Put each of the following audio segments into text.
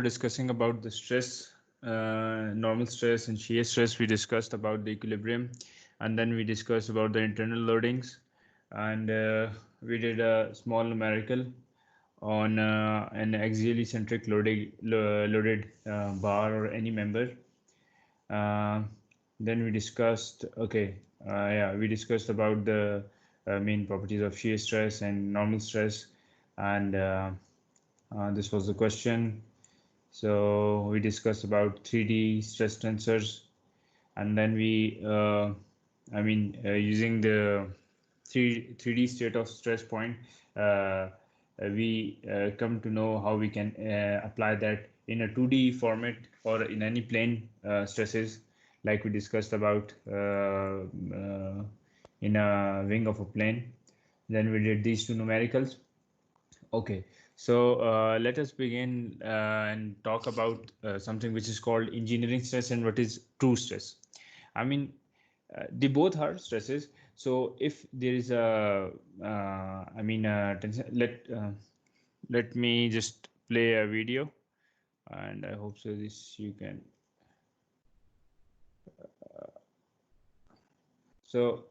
Discussing about the stress, normal stress and shear stress. We discussed about the equilibrium, and then we discussed about the internal loadings, and we did a small numerical on an axially centric loaded bar or any member. uh, then we discussed, yeah, we discussed about the main properties of shear stress and normal stress, and this was the question. So we discussed about 3D stress tensors, and then using the 3D state of stress point, we come to know how we can apply that in a 2D format or in any plane stresses, like we discussed about in a wing of a plane. Then we did these two numericals. Okay, so let us begin and talk about something which is called engineering stress and what is true stress. I mean, they both are stresses. So if there is a, tension, let me just play a video, and I hope so this you can. So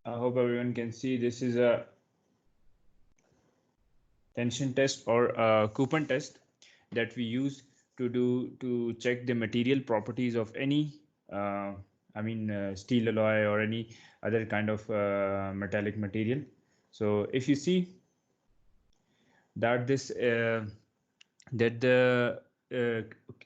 I hope everyone can see this is a tension test or a coupon test that we use to check the material properties of any steel alloy or any other kind of metallic material. So if you see that this that the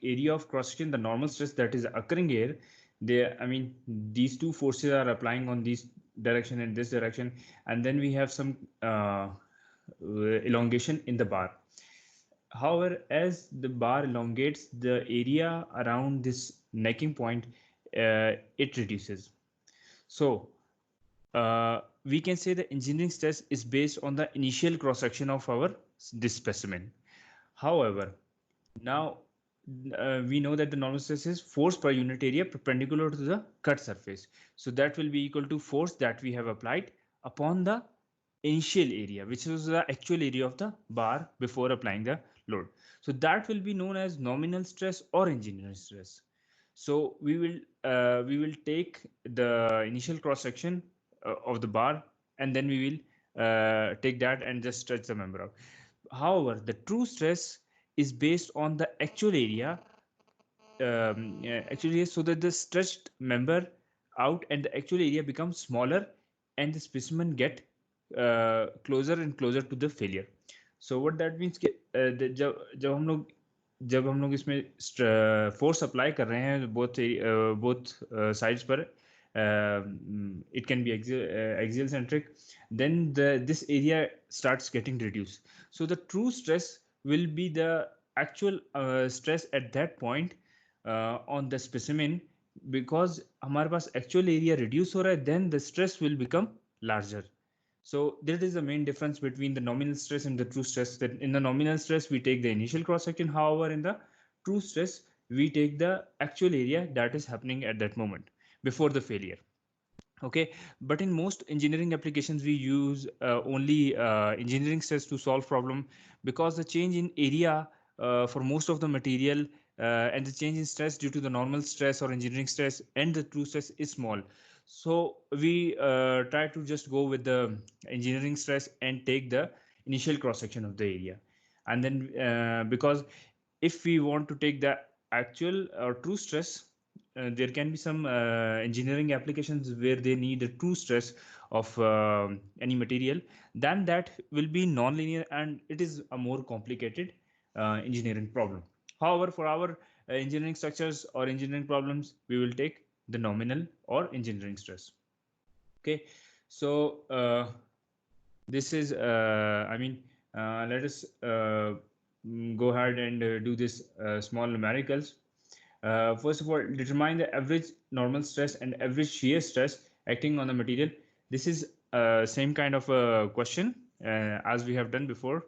area of cross section, the normal stress that is occurring here, these two forces are applying on this direction and this direction, and then we have some elongation in the bar. However, as the bar elongates, the area around this necking point, it reduces. So we can say the engineering stress is based on the initial cross section of our this specimen. However, now we know that the normal stress is force per unit area perpendicular to the cut surface. So that will be equal to force that we have applied upon the initial area, which is the actual area of the bar before applying the load. So that will be known as nominal stress or engineering stress. So we will take the initial cross section of the bar, and then we will take that and just stretch the member out. However, the true stress is based on the actual area, actually, so that the stretched member out and the actual area becomes smaller, and the specimen get closer and closer to the failure. So what that means कि जब हम लोग इसमें force apply कर रहे हैं both sides पर, it can be axial centric, then this area starts getting reduced. So the true stress will be the actual stress at that point on the specimen, because हमारे पास actual area reduce हो रहा है, then the stress will become larger. So that is the main difference between the nominal stress and the true stress. That in the nominal stress we take the initial cross section, however in the true stress we take the actual area that is happening at that moment before the failure. Okay, but in most engineering applications we use only engineering stress to solve problem, because the change in area for most of the material and the change in stress due to the normal stress or engineering stress and the true stress is small. So we try to just go with the engineering stress and take the initial cross section of the area. And then because if we want to take the actual or true stress, there can be some engineering applications where they need a true stress of any material, then that will be non-linear and it is a more complicated engineering problem. However, for our engineering structures or engineering problems, we will take the nominal or engineering stress. Okay, so this is let us go ahead and do this small numericals. First of all, determine the average normal stress and average shear stress acting on the material. This is same kind of a question as we have done before.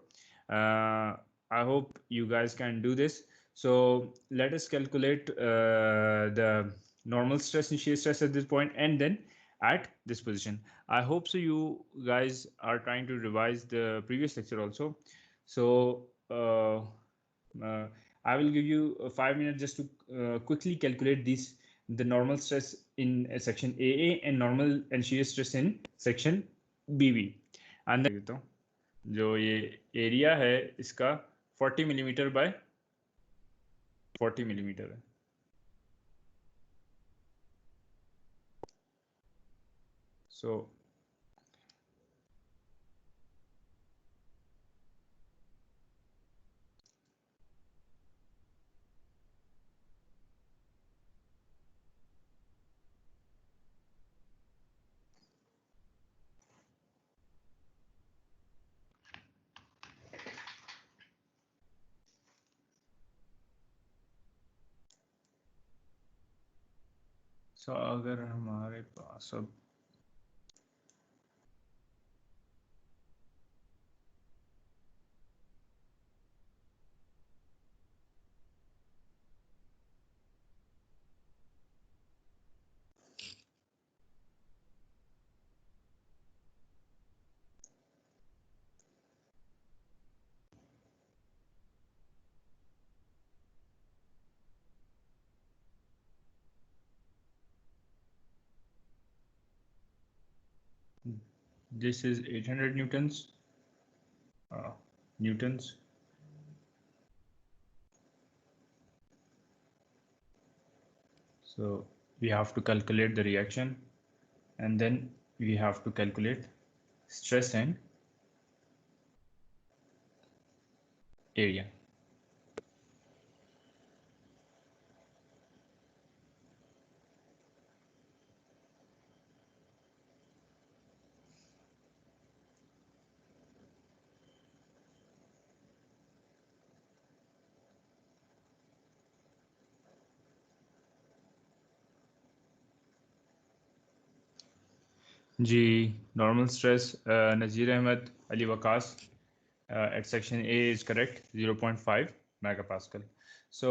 I hope you guys can do this. So let us calculate the normal stress and shear stress at this point and then at this position. I hope so you guys are trying to revise the previous lecture also. So I will give you 5 minutes just to quickly calculate the normal stress in section AA and normal and shear stress in section BB. अंदर देता हूँ जो ये area है इसका 40 millimetre by 40 millimetre है. So अगर हमारे पास अब this is 800 newtons. So we have to calculate the reaction and then we have to calculate stress and area. G normal stress Nazir Ahmed Ali Waqas at section A is correct 0.5 megapascal. So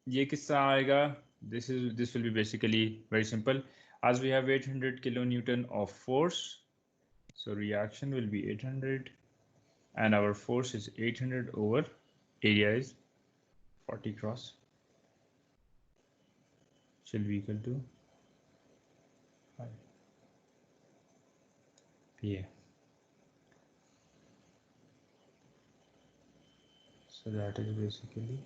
ये किससे आएगा? This will be basically very simple. As we have 800 kilonewton of force, so reaction will be 800 and our force is 800 over area is 40 cross shall be equal to 5. Yeah. So that is basically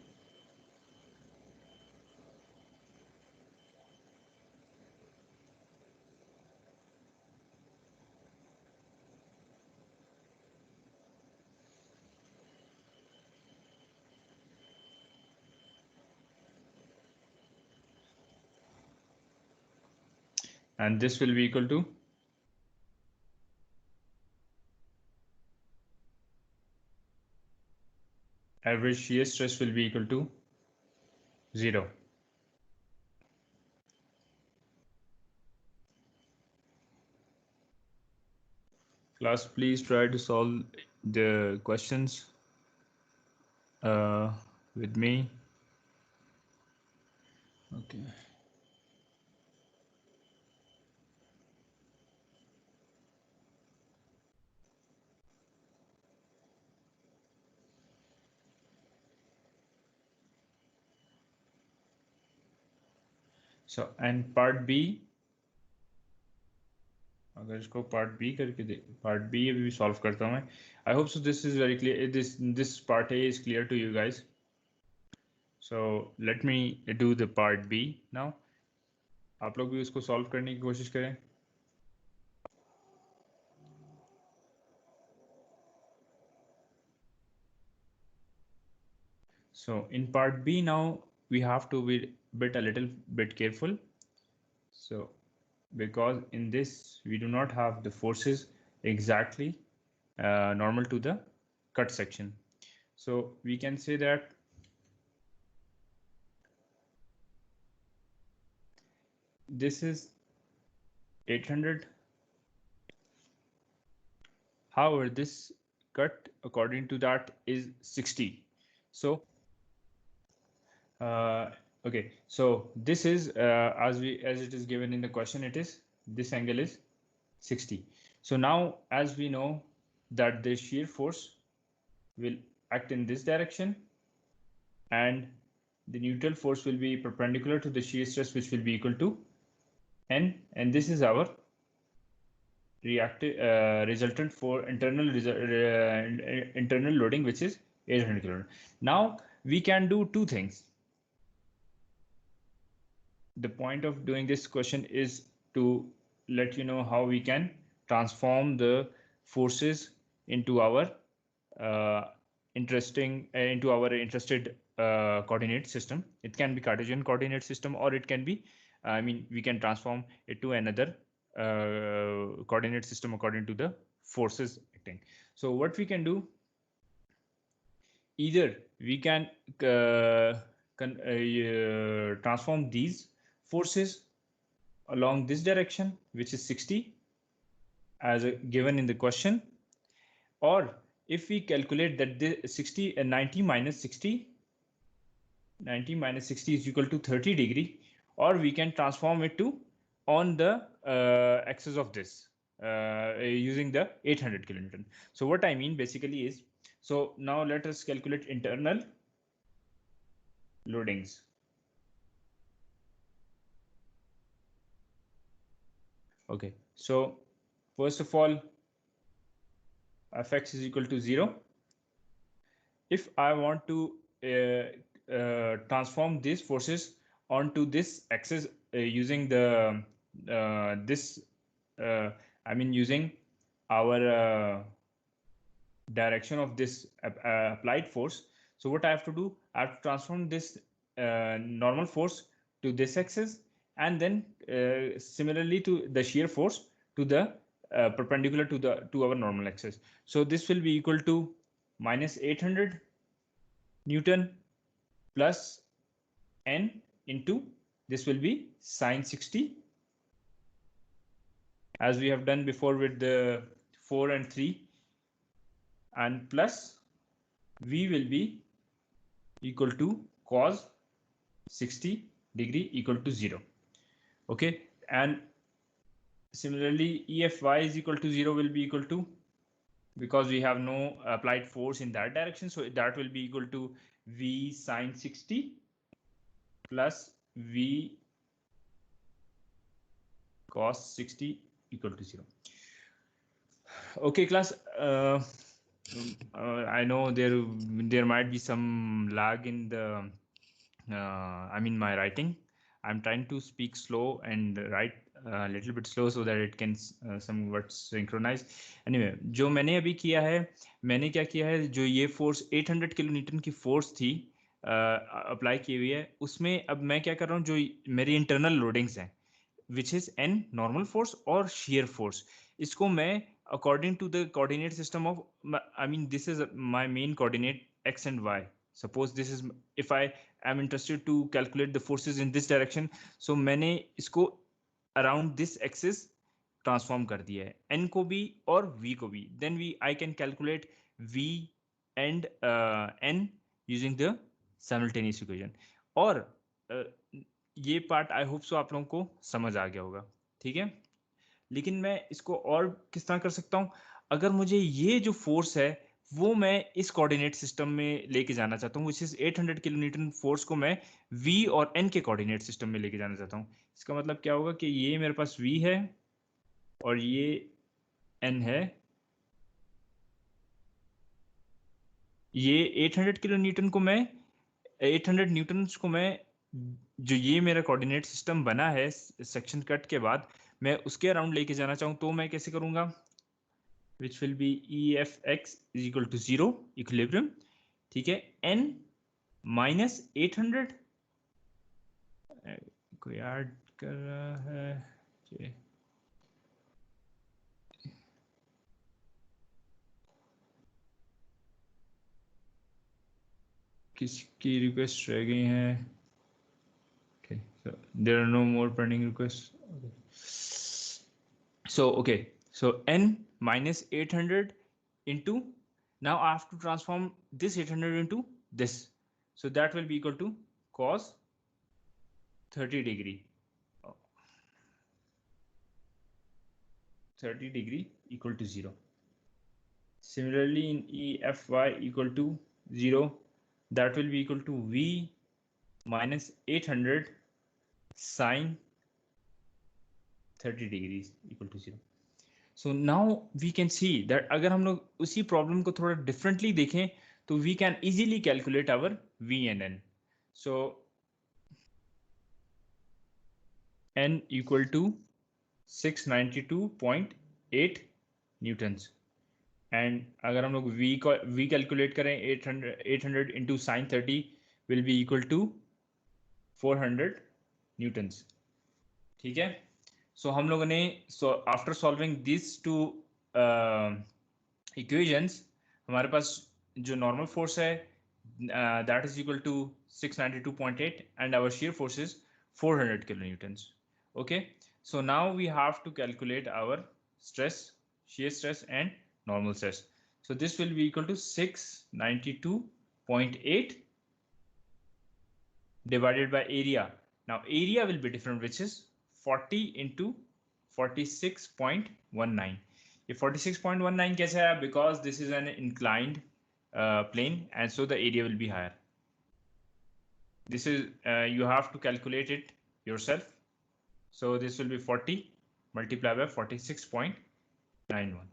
and this will be equal to average shear stress will be equal to 0. Class, please try to solve the questions with me. Okay. So and part B, अगर इसको part B करके दे, part B अभी भी solve करता हूँ मैं. I hope so this is very clear. This part A is clear to you guys. So let me do the part B now. आप लोग भी उसको solve करने की कोशिश करें. So in part B now we have to be a little bit careful. So because in this we do not have the forces exactly normal to the cut section. So we can say that this is 800. However, this cut according to that is 60. So okay, so this is as it is given in the question, it is this angle is 60. So now as we know that the shear force will act in this direction and the neutral force will be perpendicular to the shear stress, which will be equal to N, and this is our reactive resultant for internal loading, which is 800 kilonewton. Now we can do two things. The point of doing this question is to let you know how we can transform the forces into our interested coordinate system. It can be Cartesian coordinate system, or it can be, I mean, we can transform it to another coordinate system according to the forces acting. So what we can do, either we can transform these forces along this direction, which is 60 as given in the question, or if we calculate that the 90 minus 60 is equal to 30 degree, or we can transform it to on the axis of this using the 800 kilonewton. So what I mean basically is, so now let us calculate internal loadings. Okay, so first of all, fx is equal to 0. If I want to transform these forces onto this axis using the I mean using our direction of this applied force. So what I have to do, I have to transform this normal force to this axis, and then similarly to the shear force to the perpendicular to our normal axis. So this will be equal to minus 800 Newton plus N into this will be sine 60, as we have done before with the 4 and 3, and plus V will be equal to cos 60 degree equal to 0. Okay, and similarly EFY is equal to 0 will be equal to, because we have no applied force in that direction, so that will be equal to V sine 60 plus V cos 60 equal to 0. Okay, class. I know there might be some lag in the I mean my writing. I'm trying to speak slow and write a little bit slow so that it can somewhat synchronize. Anyway, जो मैंने अभी किया है, मैंने क्या किया है, जो ये फोर्स 800 किलो न्यूटन की फोर्स थी अप्लाई की हुई है, उसमें अब मैं क्या कर रहा हूँ, जो मेरी इंटरनल लोडिंग्स हैं which is n normal force or shear force, इसको मैं according to the coordinate system of, I mean this is my main coordinate x and y. Suppose this is, if I am interested to calculate the forces in this direction, so मैंने इसको around this axis transform कर दिया है, n को भी और v को भी, then I can calculate v and n using the simultaneous equation. और ये पार्ट आई होप सो आप लोगों को समझ आ गया होगा, ठीक है। लेकिन मैं इसको और किस तरह कर सकता हूं, अगर मुझे ये जो फोर्स है वो मैं इस कोऑर्डिनेट सिस्टम में लेके जाना चाहता हूँ, which is 800 kilo Newton force को मैं v और n के कोऑर्डिनेट सिस्टम में लेके जाना चाहता हूँ। इसका मतलब क्या होगा कि ये मेरे पास v है और ये n है, ये 800 किलो न्यूटन को मैं 800 न्यूटन को मैं, जो ये मेरा कोऑर्डिनेट सिस्टम बना है सेक्शन कट के बाद, मैं उसके अराउंड लेके जाना चाहूँ तो मैं कैसे करूंगा, which will be EFX is equal to 0 equilibrium, ठीक है। n माइनस 800 कोई ऐड कर रहा है, किसकी रिक्वेस्ट रह गई हैं? Okay, so there are no more pending requests. Okay. So n minus 800 into, now I have to transform this 800 into this, so that will be equal to cos 30 degree. 30 degree equal to 0. Similarly in EFY equal to 0, that will be equal to V minus 800 sine 30 degrees equal to 0. So now we can see that अगर हम लोग उसी problem को थोड़ा differently देखें तो we can easily calculate our V and N. So N equal to 692.8 newtons and अगर हम लोग V कैलकुलेट करें 800 into sine 30 will be equal to 400 newtons. ठीक है. सो हम लोगों ने after solving this two equations हमारे पास जो नॉर्मल फोर्स है that is equal to 692.8 and our shear force is 400 kilonewtons. Okay, so now we have to calculate our stress, shear stress and normal stress. So this will be equal to 692.8 divided by area. Now area will be different, which is 40 into 46.19. ये 46.19 कैसे आया? Because this is an inclined plane and so the area will be higher. This is you have to calculate it yourself. So this will be 40 multiplied by 46.91.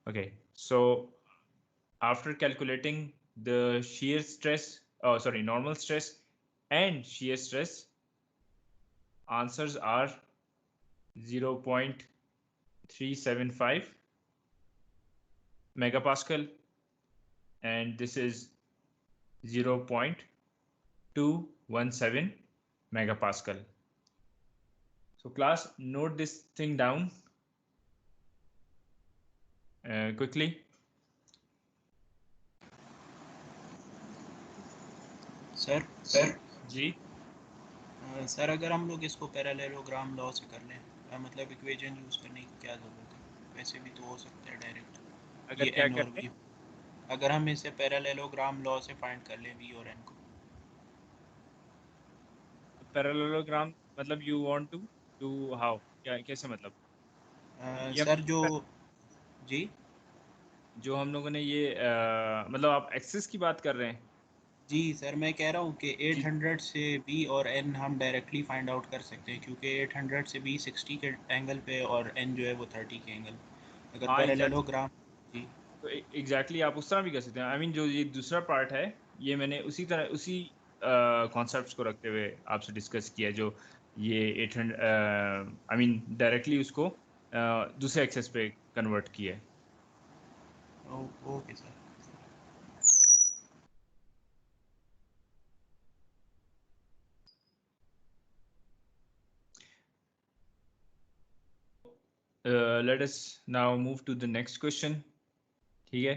Okay, so after calculating the shear stress, normal stress and shear stress, answers are 0.375 megapascal and this is 0.217 megapascal. So class, note this thing down quickly. Sir ji sir अगर हम लोग इसको parallelogram law से कर लें, मतलब equation use करने की क्या जरूरत है? वैसे भी तो हो सकता है डायरेक्ट. अगर ये क्या n और करते v, अगर हम इसे पैरेललोग्राम लॉ से फाइंड कर लें v और n को. पैरेललोग्राम मतलब you want to do how, क्या कैसे मतलब? सर जी जो हम लोगों ने ये मतलब आप एक्सेस की बात कर रहे हैं? जी सर, मैं कह रहा हूँ कि 800 से v और n हम डायरेक्टली फाइंड आउट कर सकते हैं क्योंकि 800 से v 60 के एंगल पे और n जो है वो 30 के एंगल. अगर हाँ एग्जैक्टली. पैरेललोग्राम जी तो एग्जैक्टली आप उस तरह भी कर सकते हैं. आई मीन जो ये दूसरा पार्ट है ये मैंने उसी तरह उसी कॉन्सेप्ट्स को रखते हुए आपसे डिस्कस किया जो ये 800 आई मीन डायरेक्टली उसको दूसरे एक्सेस पे कन्वर्ट किया है. Okay sir. Let us now move to the next question. ठीक है.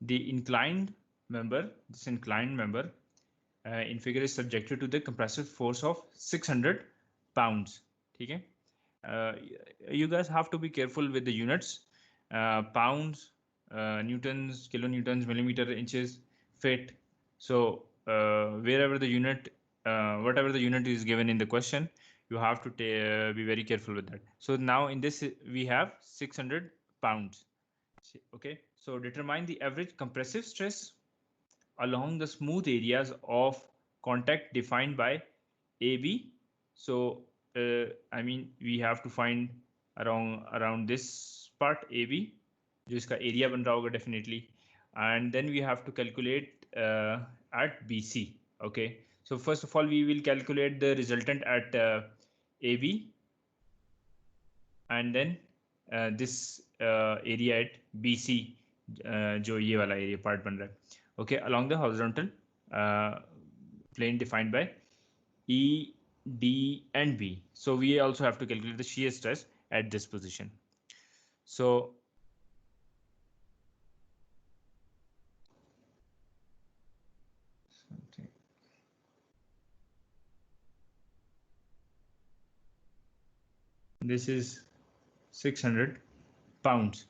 The inclined member, this inclined member in figure is subjected to the compressive force of 600 pounds. ठीक है. You guys have to be careful with the units. Pounds, newtons, kilonewtons, millimeter, inches, feet. So wherever the unit, whatever the unit is given in the question, you have to be very careful with that. So now in this we have 600 pounds. Okay, so determine the average compressive stress along the smooth areas of contact defined by AB. So I mean we have to find around this part AB जो इसका area बन रहा होगा definitely, and then we have to calculate at BC. Okay, so first of all we will calculate the resultant at AB and then this area at BC जो ये वाला area part बन रहा है. Okay, along the horizontal plane defined by E, D and B. So we also have to calculate the shear stress at this position. So this is 600 pounds.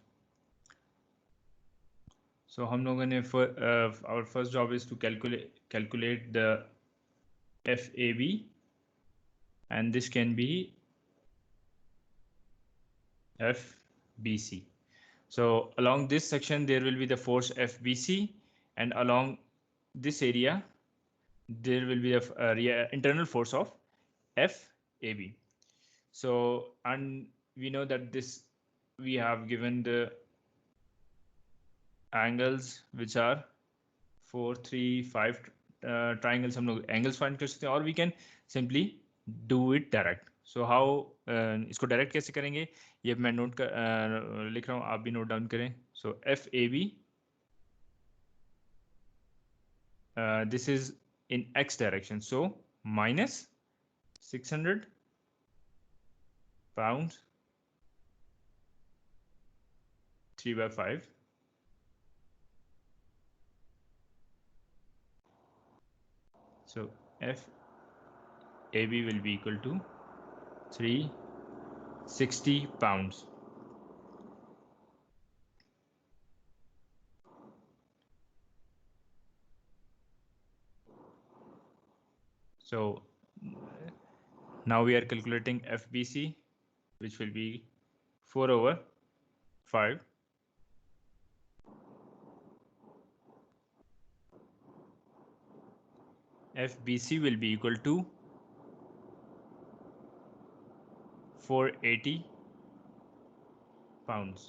So हम लोगों ने our first job is to calculate the FAB and this can be FBC. So along this section, there will be the force FBC, and along this area, there will be a internal force of FAB. So, and we know that this, we have given the angles which are 4, 3, 5 triangles. हम लोग angles find कर सकते हैं, और we can simply do it direct. So how इसको direct कैसे करेंगे, ये मैं नोट कर लिख रहा हूँ, आप भी नोट डाउन करें. So FAB, this is in x direction, so minus 600 pounds 3/5. So FAB will be equal to 360 pounds. So now we are calculating FBC, which will be 4/5. FBC will be equal to 480 pounds.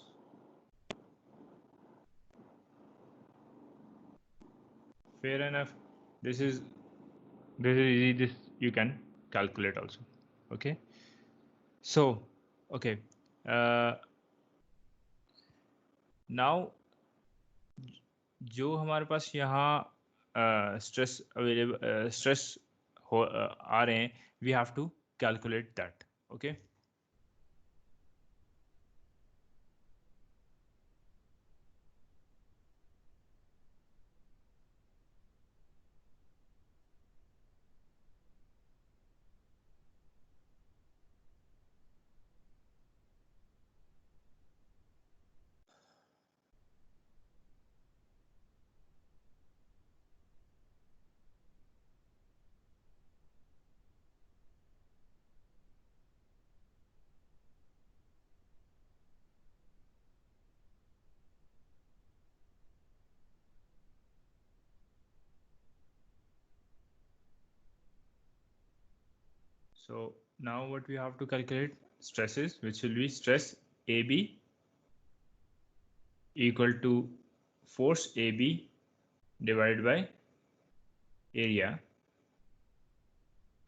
Fair enough. This is easy. This you can calculate also. Okay. So okay. Now जो हमारे पास यहाँ stress available stress आ रहे हैं, we have to calculate that. Okay. So now what we have to calculate stresses, which will be stress AB equal to force AB divided by area,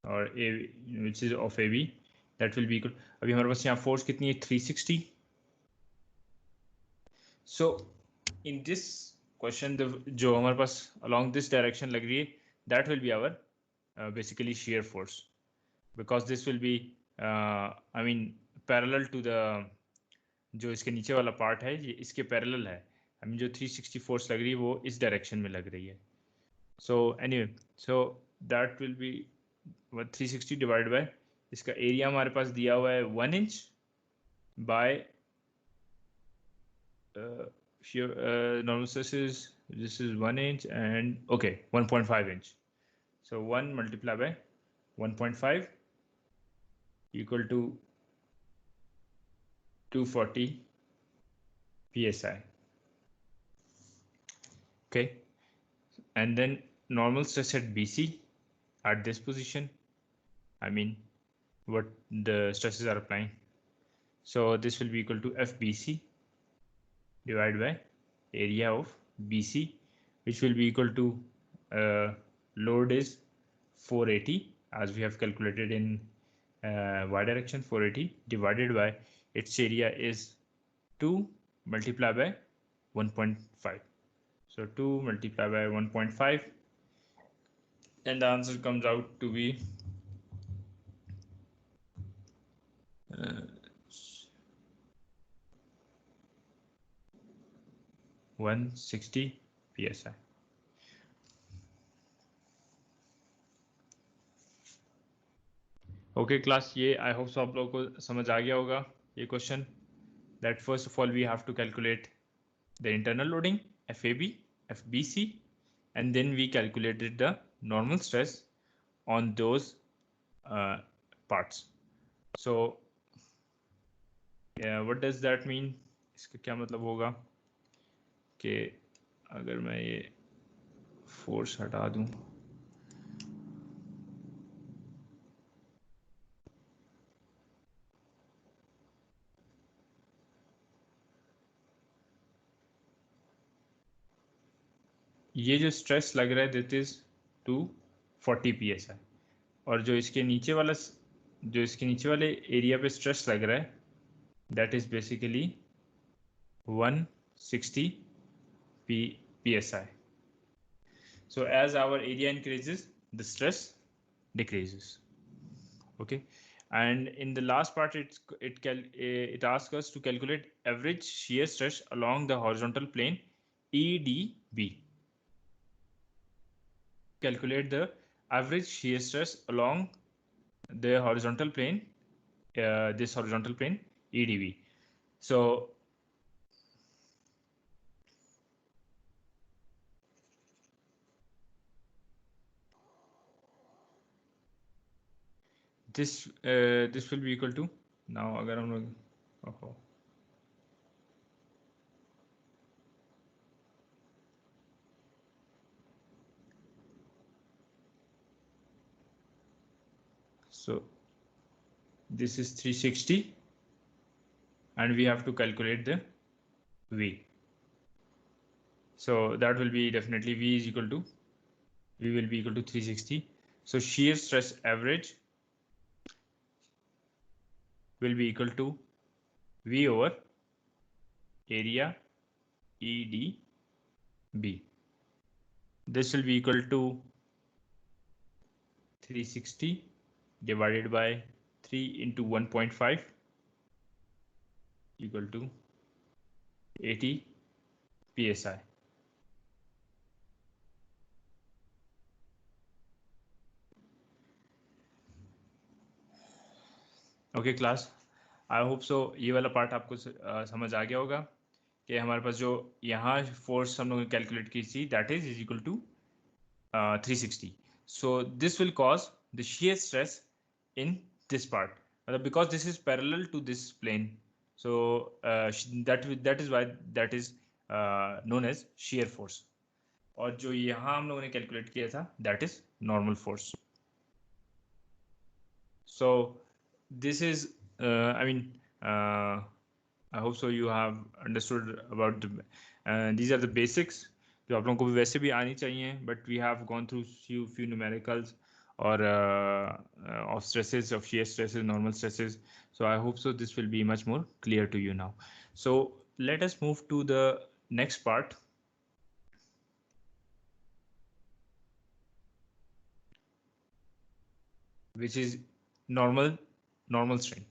or A, which is of AB, that will be equal. अभी हमारे पास यहाँ force कितनी है, 360. So in this question, जो हमारे पास along this direction लग रही है, that will be our basically shear force, because this will be I mean parallel to the, जो इसके नीचे वाला पार्ट है ये इसके पैरेलल है. हमें जो 360 फोर्स लग रही है वो इस डायरेक्शन में लग रही है. So anyway, so that will be 360 divide by, इसका एरिया हमारे पास दिया हुआ है 1 inch by normal stress is, this is 1 inch and okay 1.5 inch. So 1 multiplied by 1.5 equal to 240 psi. Okay, and then normal stress at BC at this position, I mean what the stresses are applying. So this will be equal to FBC divided by area of BC, which will be equal to load is 480 as we have calculated in y direction, 480 divided by its area is 2 multiplied by 1.5. So 2 multiplied by 1.5, and the answer comes out to be 160 psi. Okay class, ये I hope so आप लोगों को समझ आ गया होगा ये question. That first of all we have to calculate the internal loading FAB, FBC, and then we calculated the normal stress on those parts. So yeah, what does that mean? इसका क्या मतलब होगा कि अगर मैं ये फोर्स हटा दूं, ये जो स्ट्रेस लग रहा है दैट इज 240 psi, और जो इसके नीचे वाला एरिया पे स्ट्रेस लग रहा है that is basically 160 psi. So as our area increases, the stress decreases. Okay, and in the last part it asks us to calculate average shear stress along the horizontal plane EDB. Calculate the average shear stress along the horizontal plane, this horizontal plane EDB. So this will be equal to, now अगर हम लोग so this is 360 and we have to calculate the V. So that will be definitely V will be equal to 360. So shear stress average will be equal to V over area EDB. This will be equal to 360 divided by 3 into 1.5 equal to 80 psi. Okay class, I hope so ये वाला part आपको समझ आ गया होगा कि हमारे पास जो यहाँ फोर्स हम लोगों ने कैलकुलेट की थी that is equal to 360. So this will cause the shear stress in this part, because this is parallel to this plane. So that is why that is known as shear force. और जो यहाँ हम लोगों ने calculate किया था that is normal force. So this is I mean I hope so you have understood about these are the basics जो आप लोगों को भी वैसे भी आनी चाहिए, but we have gone through few numericals or of stresses, of shear stresses, normal stresses. So I hope so this will be much more clear to you now. So let us move to the next part, which is normal strain.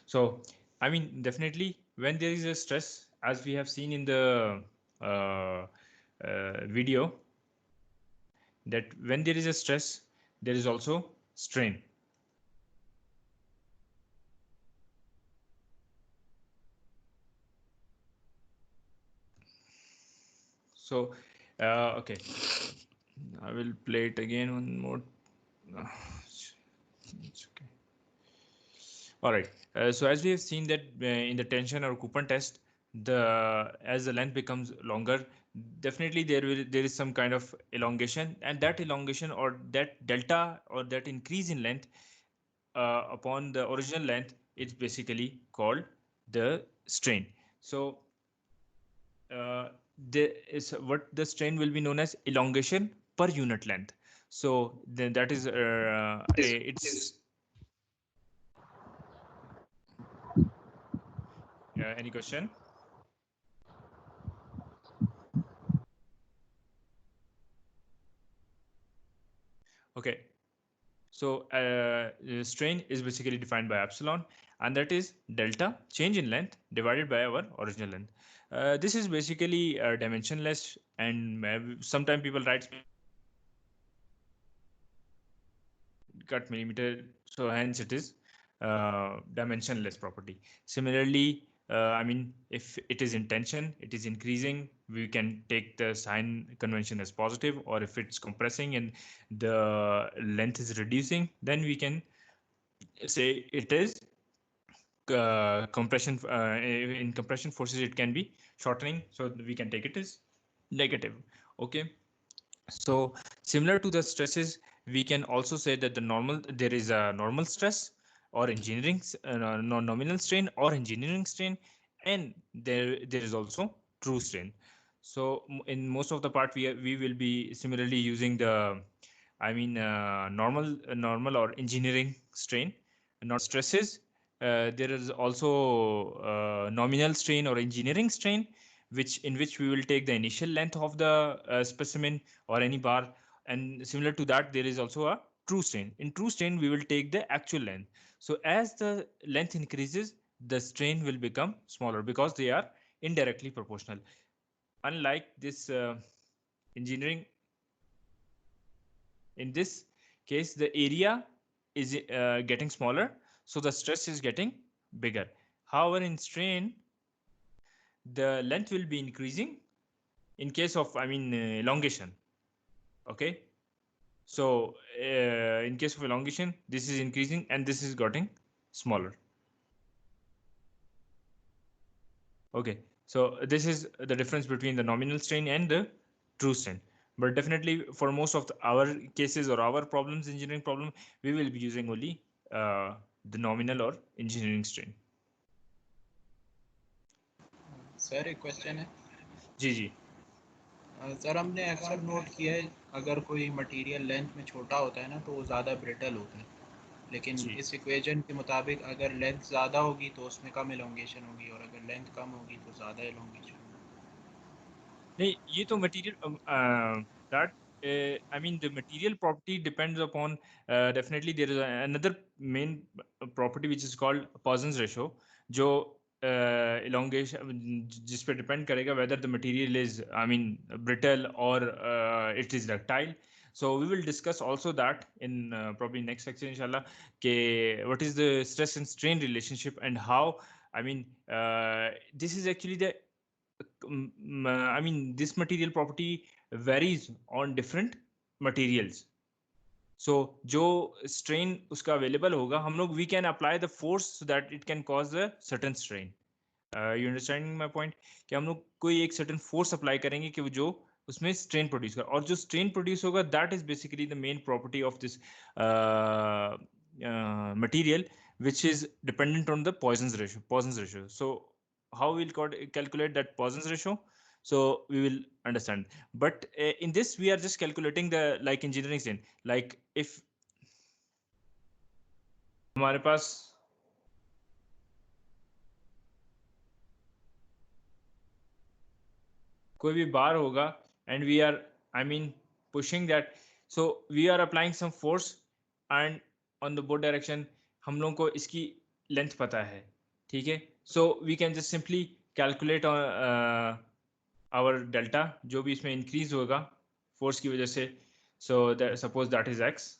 So I mean definitely when there is a stress, as we have seen in the video, that when there is a stress there is also strain. So okay, I will play it again one more. It's okay. All right. So as we have seen that in the tension or coupon test, as the length becomes longer, definitely there is some kind of elongation, and that elongation or that delta or that increase in length upon the original length is basically called the strain. So what the strain will be known as elongation per unit length. So then that is it's any question? Okay. So strain is basically defined by epsilon, and that is delta change in length divided by our original length. This is basically dimensionless, and sometimes people write cut millimeter, so hence it is dimensionless property. Similarly, I mean, if it is in tension, it is increasing, we can take the sign convention as positive, or if it's compressing and the length is reducing, then we can say it is compression in compression forces it can be shortening, so we can take it as negative. Okay, so similar to the stresses, we can also say that there is a normal stress or engineering nominal strain or engineering strain, and there is also true strain. So in most of the part we will be similarly using the normal or engineering strain, not stresses. There is also nominal strain or engineering strain, which we will take the initial length of the specimen or any bar, and similar to that there is also a true strain. In true strain we will take the actual length. So as the length increases, the strain will become smaller because they are indirectly proportional. Unlike this engineering, in this case the area is getting smaller, so the stress is getting bigger. However, in strain the length will be increasing in case of elongation. Okay, so in case of elongation this is increasing and this is getting smaller. Okay, so this is the difference between the nominal strain and the true strain. But definitely for most of our cases or our problems, engineering problem, we will be using only the nominal or engineering strain. Sir एक question है जी जी sir, हमने अक्सर note किया है अगर कोई material length में छोटा होता है ना तो वो ज़्यादा ब्रिटल होता है, लेकिन जी इस इक्वेशन के मुताबिक अगर लेंथ ज़्यादा होगी तो उसमें कम एलोंगेशन होगी और अगर लेंथ कम होगी तो ज़्यादा एलोंगेशन होगी. नहीं, ये तो material that the material property depends upon definitely there is another main property which is called Poisson's ratio, जो elongation जिस पे depend करेगा whether the material is brittle or it is ductile. So we will discuss also that in probably next section inshallah, ke what is the stress and strain relationship and how this is actually the this material property varies on different materials. So जो strain उसका available होगा, हम लोग we can apply the force so that it can cause a certain strain. You understanding my point? कि हम लोग कोई एक certain force apply करेंगे कि वो जो उसमें strain produce कर, और जो strain produce होगा that is basically the main property of this material, which is dependent on the Poisson's ratio. Poisson's ratio. So how we'll calculate that Poisson's ratio? So we will understand. But in this we are just calculating the like engineering strain. Like if हमारे पास कोई भी बार होगा and we are pushing that, so we are applying some force and on the both direction हम लोगों को इसकी length पता है, ठीक है. So we can just simply calculate our delta जो भी इसमें increase होगा force की वजह से. So that suppose that is x,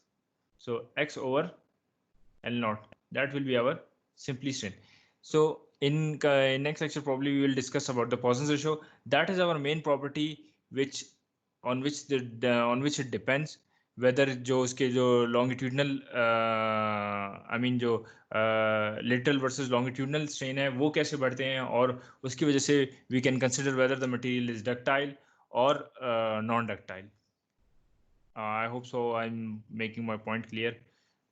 so x over L naught, that will be our simply strain. So in next lecture probably we will discuss about the Poisson's ratio. That is our main property which on which it depends whether जो उसके जो longitudinal जो lateral versus longitudinal strain है वो कैसे बढ़ते हैं, और उसकी वजह से we can consider whether the material is ductile or non-ductile. I hope so I'm making my point clear,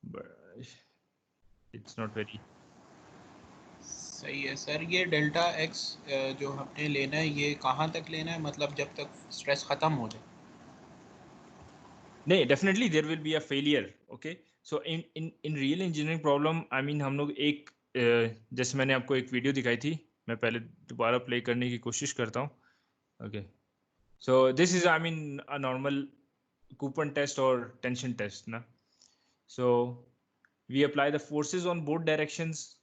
but it's not very. सही है सर. ये डेल्टा एक्स जो हमने लेना है ये कहाँ तक लेना है, मतलब जब तक स्ट्रेस ख़त्म हो जाए? नहीं, definitely there will be a failure. Okay, so in real engineering problem हम लोग एक जैसे मैंने आपको एक वीडियो दिखाई थी, मैं पहले दोबारा प्ले करने की कोशिश करता हूँ. Okay, so this is a normal coupon test or tension test ना. So we apply the forces on both directions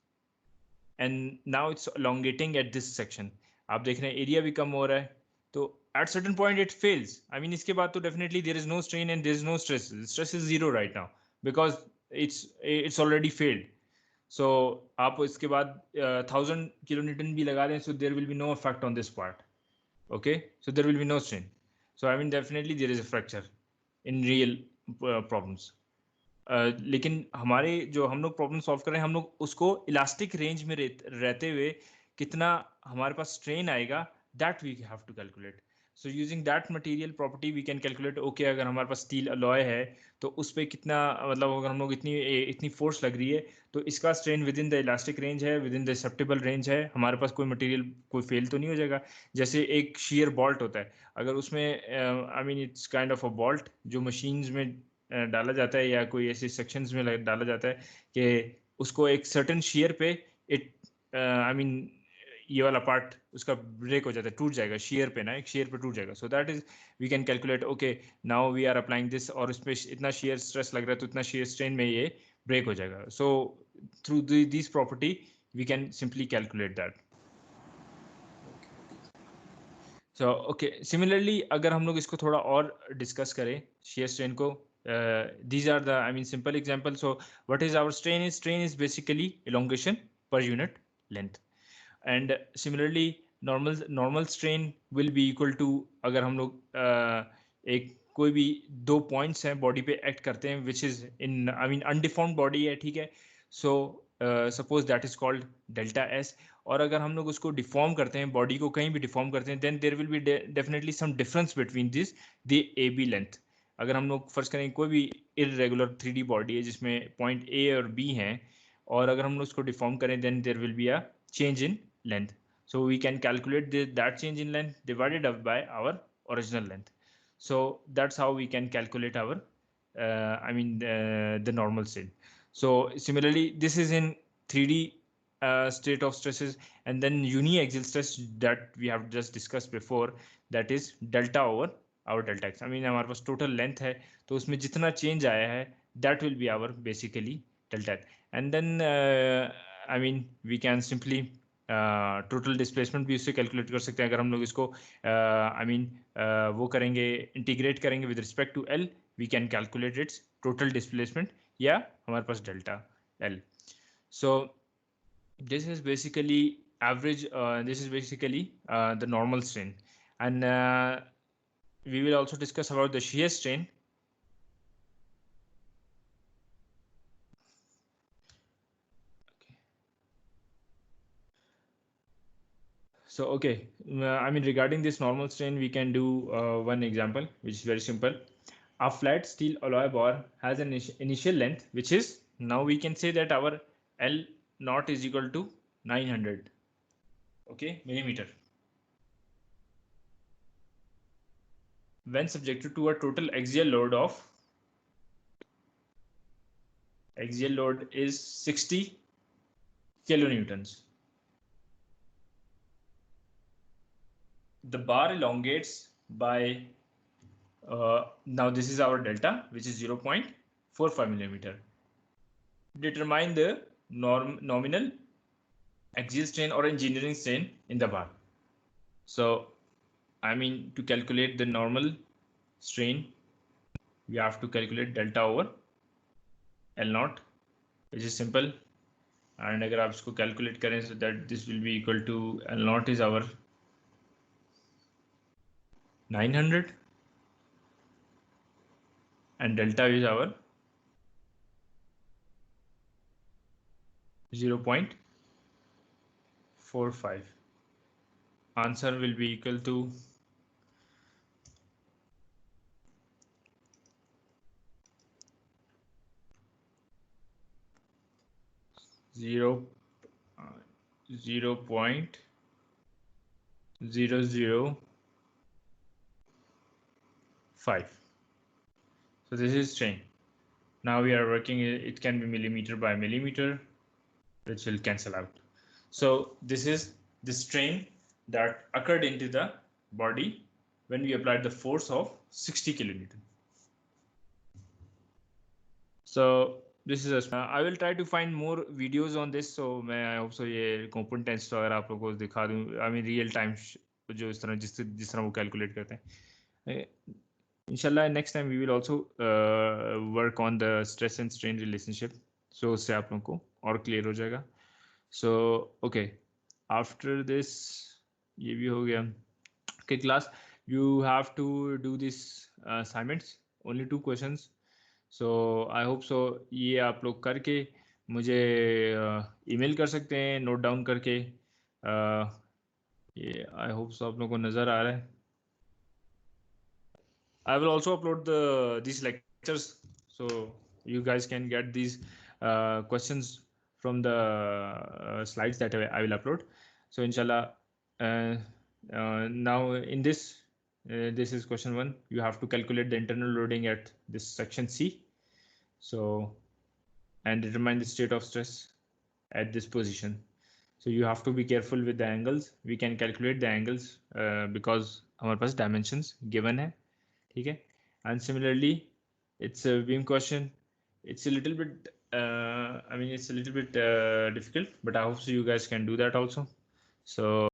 and now it's elongating at this section. आप देख रहे हैं एरिया भी कम हो रहा है, तो at certain point it fails. इसके बाद तो definitely there is no strain and there is no stress. Stress is zero right now because it's already failed. So आप इसके बाद 1000 kilonewton भी लगा दें, so there will be no effect on this part. Okay, so there will be no strain. So definitely there is a fracture in real problems. लेकिन हमारे जो हम लोग प्रॉब्लम सॉल्व कर रहे हैं, हम लोग उसको इलास्टिक रेंज में रहते हुए कितना हमारे पास स्ट्रेन आएगा, that we have to calculate. So using that material property we can calculate, okay अगर हमारे पास स्टील अलॉय है तो उस पर कितना, मतलब अगर हम लोग इतनी इतनी फोर्स लग रही है तो इसका strain within the elastic range है, within the acceptable range है, हमारे पास कोई मटेरियल कोई फेल तो नहीं हो जाएगा. जैसे एक शेयर बॉल्ट होता है, अगर उसमें I mean it's kind of a bolt जो मशीन्स में डाला जाता है या कोई ऐसे सेक्शंस में डाला जाता है कि उसको एक सर्टेन शेयर पे इट आई मीन ये वाला पार्ट उसका ब्रेक हो जाता है, टूट जाएगा शेयर पे ना, एक शेयर पे टूट जाएगा. So that is we can calculate, okay now we are applying this और उस पर इतना शेयर स्ट्रेस लग रहा है तो इतना शेयर स्ट्रेन में ये ब्रेक हो जाएगा. So through this property we can simply calculate that. So okay, similarly अगर हम लोग इसको थोड़ा और डिस्कस करें शेयर स्ट्रेन को, these are the I mean simple example. So what is our strain? Is basically elongation per unit length. And similarly normal strain will be equal to, अगर हम लोग एक कोई भी दो पॉइंट्स हैं बॉडी पे एक्ट करते हैं which is in I mean undeformed body है, ठीक है. So suppose that is called delta S. और अगर हम लोग उसको डिफॉर्म करते हैं, बॉडी को कहीं भी डिफॉर्म करते हैं, then there will be definitely some difference between this the A B length. अगर हम लोग फर्स्ट करें कोई भी इरेगुलर 3D बॉडी है जिसमें पॉइंट ए और बी हैं, और अगर हम लोग उसको डिफॉर्म करें then there will be a change in length. So we can calculate that change in length divided up by our original length. So that's how we can calculate our the normal strain. So similarly this is in 3D state of stresses, and then uniaxial stress that we have just discussed before, that is delta over our delta x. I mean हमारे पास total length है तो उसमें जितना change आया है that will be our basically delta x. And then I mean we can simply total displacement भी उससे calculate कर सकते हैं. अगर हम लोग इसको आई मीन वो करेंगे, इंटीग्रेट करेंगे with respect to L, we can calculate its total displacement या हमारे पास डेल्टा एल. सो this is basically average, this is basically the normal strain. And we will also discuss about the shear strain. So okay, I mean regarding this normal strain, we can do one example which is very simple. A flat steel alloy bar has an initial length which is, now we can say that our L naught is equal to 900 millimeter. When subjected to a total axial load of, axial load is 60 kilonewtons. The bar elongates by now this is our delta which is 0.45 millimeter. Determine the nominal axial strain or engineering strain in the bar. So I mean to calculate the normal strain we have to calculate delta over L naught, which is simple. And अगर आप इसको calculate करें so that this will be equal to L naught is our 900 and delta is our 0.45. Answer will be equal to 0.005. So this is strain. Now we are working, it can be millimeter by millimeter, which will cancel out. So this is the strain that occurred into the body when we applied the force of 60 kilonewton. So this is I will try to find more videos on this. So I hope so ये component test अगर आप लोगों को दिखा दूँ, I mean real time जो इस तरह वो calculate करते हैं. Inshallah next time we will also work on the stress and strain relationship. So उससे आप लोगों को और clear हो जाएगा. So okay, after this ये भी हो गया. Okay class, you have to do this assignments, only 2 questions. So I hope so ये आप लोग करके मुझे ईमेल कर सकते हैं नोट डाउन करके। ये आई होप सो आप लोगों को नज़र आ रहा है। I will also upload these lectures, so you guys can get these questions from the slides that I will upload. So inshallah, now in this is question 1. You have to calculate the internal loading at this section C. So and determine the state of stress at this position. So you have to be careful with the angles. We can calculate the angles because हमारे पास dimensions given है, ठीक है? And similarly, it's a beam question. It's a little bit, I mean, it's a little bit difficult, but I hope so you guys can do that also. So